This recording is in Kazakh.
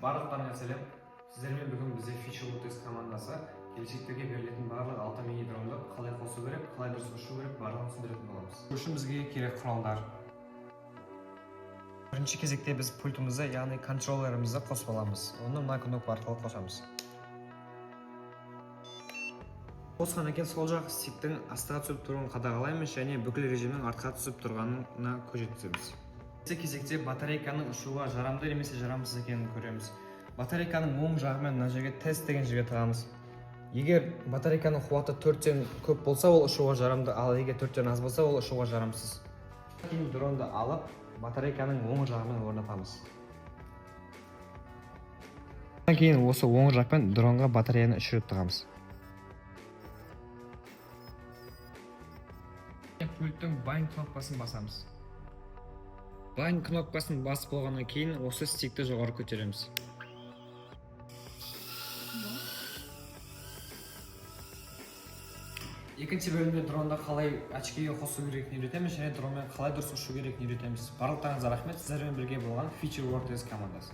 Барлықтарыңа сәлем. Сіздермен бүгін бізде Feature Lotus командасы келешектерге берілетін барлық 6 мини дронды қалай қосу керек, қалай дұрыс ұшу керек, барлығын түсіндіретін боламыз. Бұл үшін бізге керек құралдар. Бірінші кезекте біз пультімізді, яғни контроллерімізді қосып аламыз. Оны мына кнопка арқылы қосамыз. Қосқаннан кейін сол жақ стиктің астыға түсіп тұруын қадағалаймыз және бүкіл режимнің артқа түсіп тұрғанына көз жеткіземіз. Келесі кезекте батарейканың ұшуға жарамды немесе жарамсыз екенін көреміз. Батарейканың оң жағымен мына жерге тест деген жерге тығамыз. Егер батарейканың қуаты 4-тен көп болса, ол ұшуға жарамды, ал егер 4-тен аз болса, ол ұшуға жарамсыз. Кейін дронды алып, батарейканың оң жағымен орнатамыз. Одан кейін осы оң жақпен дронға батареяны өшіріп тығамыз. Пульттің bind кнопкасын басамыз. Bind кнопкасын басып болғаннан кейін осы стикті жоғары көтереміз. Екінші бөлімде дронда қалай очкиге қосу керектігін үйретеміз және дронмен қалай дұрыс ұшу керектігін үйретеміз. Барлықтарыңызға рахмет, сіздермен бірге болған Feature Lotus командасы.